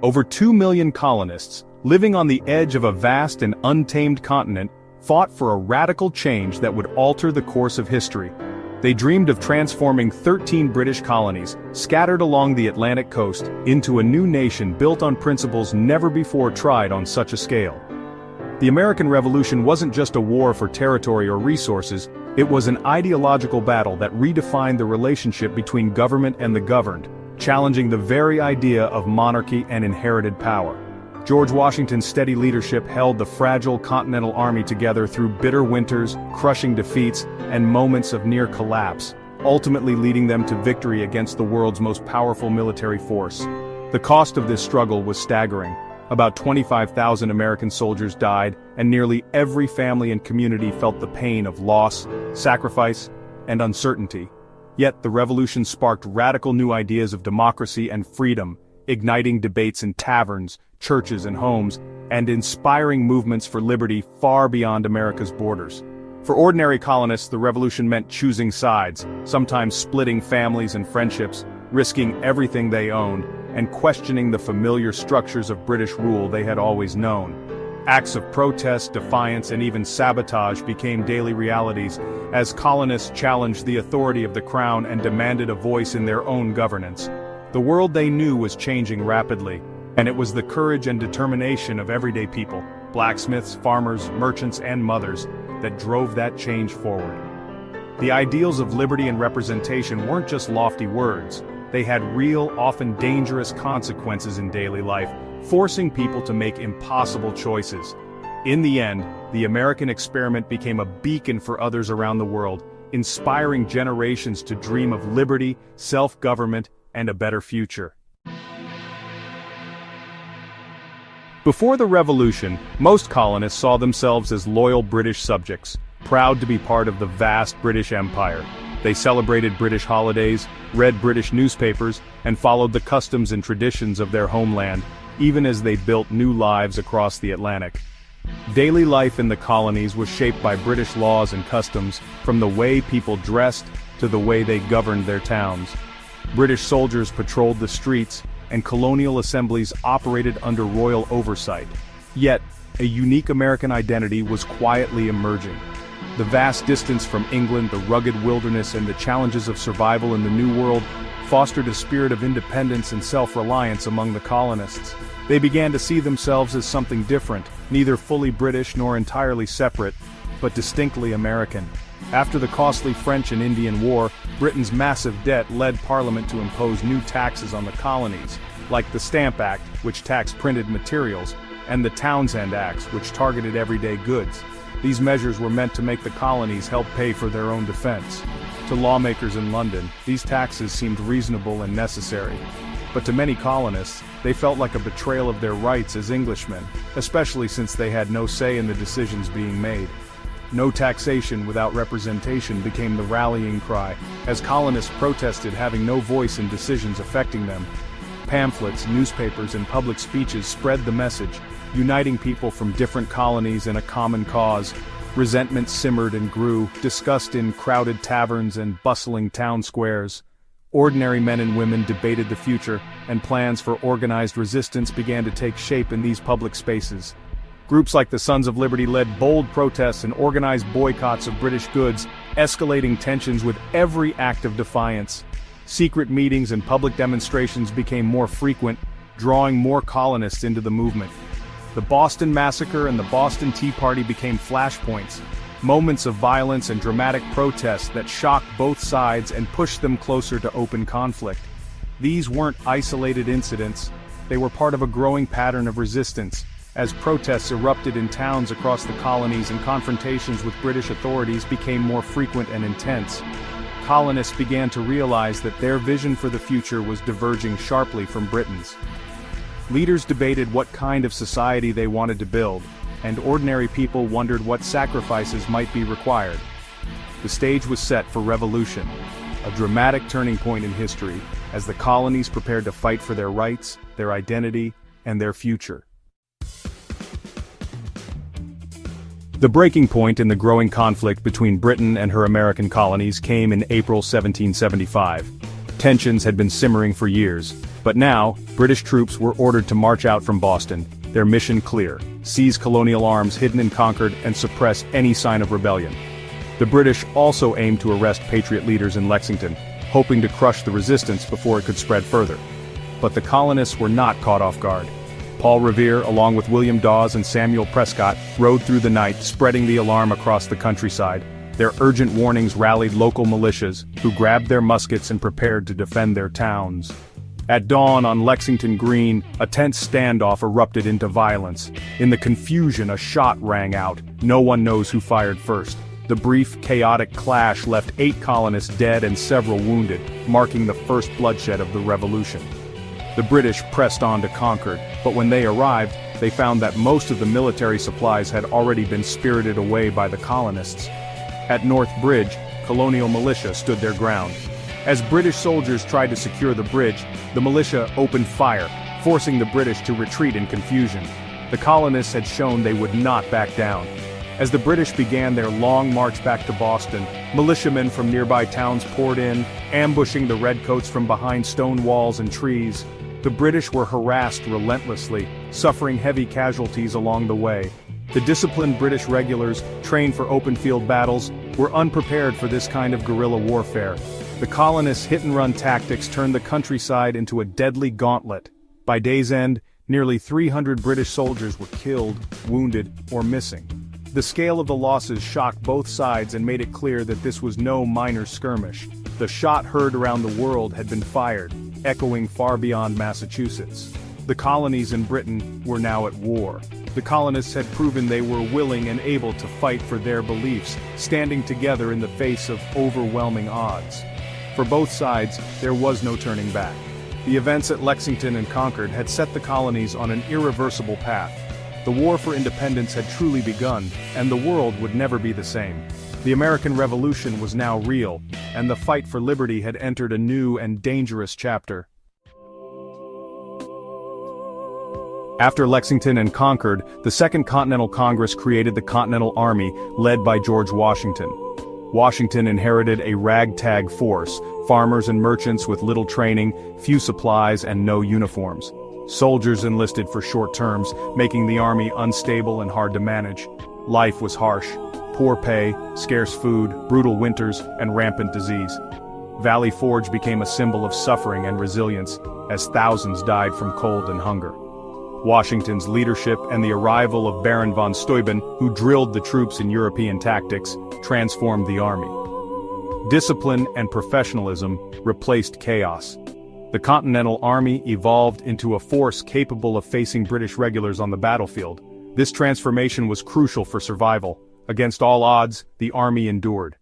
Over 2 million colonists, living on the edge of a vast and untamed continent, fought for a radical change that would alter the course of history. They dreamed of transforming 13 British colonies, scattered along the Atlantic coast, into a new nation built on principles never before tried on such a scale. The American Revolution wasn't just a war for territory or resources, it was an ideological battle that redefined the relationship between government and the governed, challenging the very idea of monarchy and inherited power. George Washington's steady leadership held the fragile Continental Army together through bitter winters, crushing defeats, and moments of near collapse, ultimately leading them to victory against the world's most powerful military force. The cost of this struggle was staggering. About 25,000 American soldiers died, and nearly every family and community felt the pain of loss, sacrifice, and uncertainty. Yet the revolution sparked radical new ideas of democracy and freedom, igniting debates in taverns, churches and homes, and inspiring movements for liberty far beyond America's borders. For ordinary colonists, the revolution meant choosing sides, sometimes splitting families and friendships, risking everything they owned, and questioning the familiar structures of British rule they had always known. Acts of protest, defiance, and even sabotage became daily realities as colonists challenged the authority of the crown and demanded a voice in their own governance. The world they knew was changing rapidly, and it was the courage and determination of everyday people, blacksmiths, farmers, merchants, and mothers, that drove that change forward. The ideals of liberty and representation weren't just lofty words, they had real, often dangerous consequences in daily life, forcing people to make impossible choices. In the end, the American experiment became a beacon for others around the world, inspiring generations to dream of liberty, self-government, and a better future. Before the Revolution, most colonists saw themselves as loyal British subjects, proud to be part of the vast British Empire. They celebrated British holidays, read British newspapers, and followed the customs and traditions of their homeland, even as they built new lives across the Atlantic. Daily life in the colonies was shaped by British laws and customs, from the way people dressed to the way they governed their towns. British soldiers patrolled the streets, and colonial assemblies operated under royal oversight. Yet, a unique American identity was quietly emerging. The vast distance from England, the rugged wilderness, and the challenges of survival in the New World fostered a spirit of independence and self-reliance among the colonists. They began to see themselves as something different, neither fully British nor entirely separate, but distinctly American. After the costly French and Indian War, Britain's massive debt led Parliament to impose new taxes on the colonies, like the Stamp Act, which taxed printed materials, and the Townshend Acts, which targeted everyday goods. These measures were meant to make the colonies help pay for their own defense. To lawmakers in London, these taxes seemed reasonable and necessary. But to many colonists, they felt like a betrayal of their rights as Englishmen, especially since they had no say in the decisions being made. No taxation without representation became the rallying cry, as colonists protested having no voice in decisions affecting them. Pamphlets, newspapers, and public speeches spread the message, uniting people from different colonies in a common cause. Resentment simmered and grew, discussed in crowded taverns and bustling town squares. Ordinary men and women debated the future, and plans for organized resistance began to take shape in these public spaces. Groups like the Sons of Liberty led bold protests and organized boycotts of British goods, escalating tensions with every act of defiance. Secret meetings and public demonstrations became more frequent, drawing more colonists into the movement. The Boston Massacre and the Boston Tea Party became flashpoints, moments of violence and dramatic protest that shocked both sides and pushed them closer to open conflict. These weren't isolated incidents, they were part of a growing pattern of resistance, as protests erupted in towns across the colonies and confrontations with British authorities became more frequent and intense. Colonists began to realize that their vision for the future was diverging sharply from Britain's. Leaders debated what kind of society they wanted to build, and ordinary people wondered what sacrifices might be required. The stage was set for revolution, a dramatic turning point in history, as the colonies prepared to fight for their rights, their identity, and their future. The breaking point in the growing conflict between Britain and her American colonies came in April 1775. Tensions had been simmering for years, but now, British troops were ordered to march out from Boston, their mission clear: seize colonial arms hidden in Concord and suppress any sign of rebellion. The British also aimed to arrest Patriot leaders in Lexington, hoping to crush the resistance before it could spread further. But the colonists were not caught off guard. Paul Revere, along with William Dawes and Samuel Prescott, rode through the night, spreading the alarm across the countryside. Their urgent warnings rallied local militias, who grabbed their muskets and prepared to defend their towns. At dawn on Lexington Green, a tense standoff erupted into violence. In the confusion, a shot rang out. No one knows who fired first. The brief, chaotic clash left 8 colonists dead and several wounded, marking the first bloodshed of the Revolution. The British pressed on to Concord, but when they arrived, they found that most of the military supplies had already been spirited away by the colonists. At North Bridge, colonial militia stood their ground. As British soldiers tried to secure the bridge, the militia opened fire, forcing the British to retreat in confusion. The colonists had shown they would not back down. As the British began their long march back to Boston, militiamen from nearby towns poured in, ambushing the redcoats from behind stone walls and trees. The British were harassed relentlessly, suffering heavy casualties along the way. The disciplined British regulars, trained for open-field battles, were unprepared for this kind of guerrilla warfare. The colonists' hit-and-run tactics turned the countryside into a deadly gauntlet. By day's end, nearly 300 British soldiers were killed, wounded, or missing. The scale of the losses shocked both sides and made it clear that this was no minor skirmish. The shot heard around the world had been fired, echoing far beyond Massachusetts. The colonies in Britain were now at war. The colonists had proven they were willing and able to fight for their beliefs, standing together in the face of overwhelming odds. For both sides, there was no turning back. The events at Lexington and Concord had set the colonies on an irreversible path. The war for independence had truly begun, and the world would never be the same. The American Revolution was now real, and the fight for liberty had entered a new and dangerous chapter. After Lexington and Concord, the Second Continental Congress created the Continental Army, led by George Washington. Washington inherited a ragtag force, farmers and merchants with little training, few supplies, and no uniforms. Soldiers enlisted for short terms, making the army unstable and hard to manage. Life was harsh. Poor pay, scarce food, brutal winters, and rampant disease. Valley Forge became a symbol of suffering and resilience, as thousands died from cold and hunger. Washington's leadership and the arrival of Baron von Steuben, who drilled the troops in European tactics, transformed the army. Discipline and professionalism replaced chaos. The Continental Army evolved into a force capable of facing British regulars on the battlefield. This transformation was crucial for survival. Against all odds, the army endured.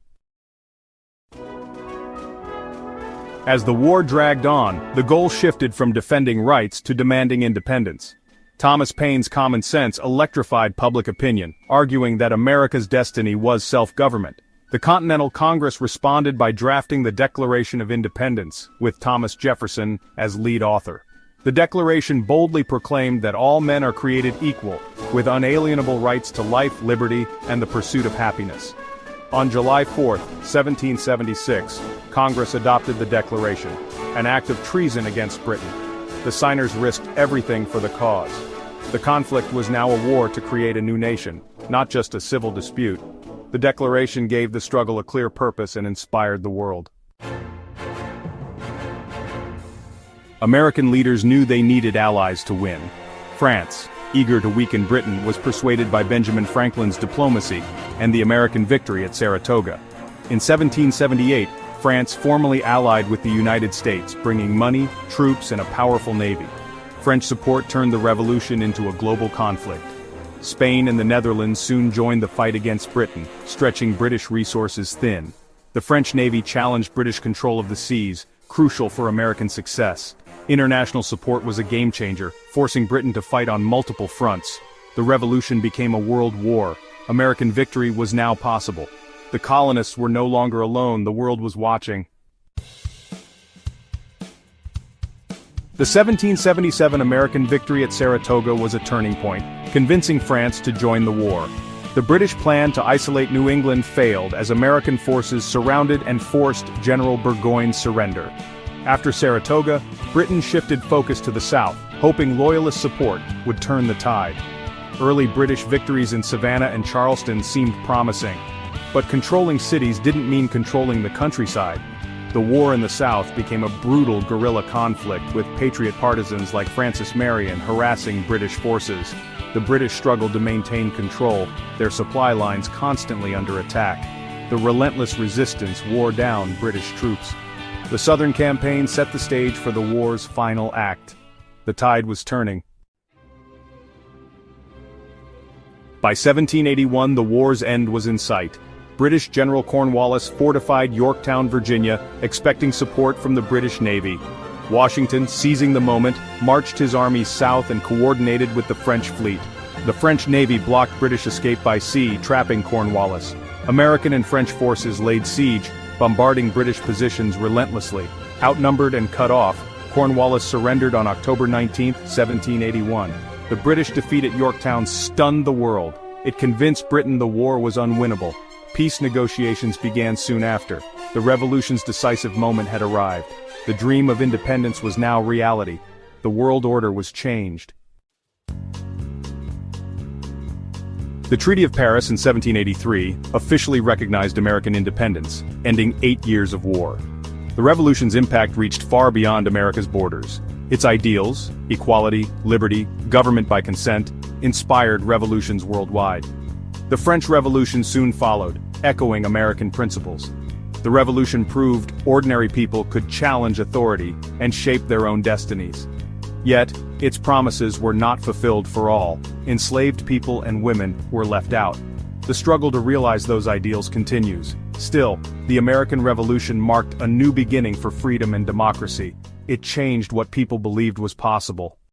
As the war dragged on, the goal shifted from defending rights to demanding independence. Thomas Paine's common sense electrified public opinion, arguing that America's destiny was self-government. The Continental Congress responded by drafting the Declaration of Independence, with Thomas Jefferson as lead author. The Declaration boldly proclaimed that all men are created equal, with unalienable rights to life, liberty, and the pursuit of happiness. On July 4, 1776, Congress adopted the Declaration, an act of treason against Britain. The signers risked everything for the cause. The conflict was now a war to create a new nation, not just a civil dispute. The Declaration gave the struggle a clear purpose and inspired the world. American leaders knew they needed allies to win. France, eager to weaken Britain, was persuaded by Benjamin Franklin's diplomacy and the American victory at Saratoga. In 1778, France formally allied with the United States, bringing money, troops, and a powerful navy. French support turned the revolution into a global conflict. Spain and the Netherlands soon joined the fight against Britain, stretching British resources thin. The French Navy challenged British control of the seas, crucial for American success. International support was a game-changer, forcing Britain to fight on multiple fronts. The revolution became a world war. American victory was now possible. The colonists were no longer alone, the world was watching. The 1777 American victory at Saratoga was a turning point, convincing France to join the war. The British plan to isolate New England failed as American forces surrounded and forced General Burgoyne's surrender. After Saratoga, Britain shifted focus to the south, hoping loyalist support would turn the tide. Early British victories in Savannah and Charleston seemed promising. But controlling cities didn't mean controlling the countryside. The war in the South became a brutal guerrilla conflict with patriot partisans like Francis Marion harassing British forces. The British struggled to maintain control, their supply lines constantly under attack. The relentless resistance wore down British troops. The Southern Campaign set the stage for the war's final act. The tide was turning. By 1781, the war's end was in sight. British General Cornwallis fortified Yorktown, Virginia, expecting support from the British Navy. Washington, seizing the moment, marched his armies south and coordinated with the French fleet. The French Navy blocked British escape by sea, trapping Cornwallis. American and French forces laid siege, bombarding British positions relentlessly. Outnumbered and cut off, Cornwallis surrendered on October 19, 1781. The British defeat at Yorktown stunned the world. It convinced Britain the war was unwinnable. Peace negotiations began soon after. The Revolution's decisive moment had arrived. The dream of independence was now reality. The world order was changed. The Treaty of Paris in 1783 officially recognized American independence, ending 8 years of war. The Revolution's impact reached far beyond America's borders. Its ideals, equality, liberty, government by consent, inspired revolutions worldwide. The French Revolution soon followed, echoing American principles. The Revolution proved ordinary people could challenge authority and shape their own destinies. Yet, its promises were not fulfilled for all. Enslaved people and women were left out. The struggle to realize those ideals continues. Still, the American Revolution marked a new beginning for freedom and democracy. It changed what people believed was possible.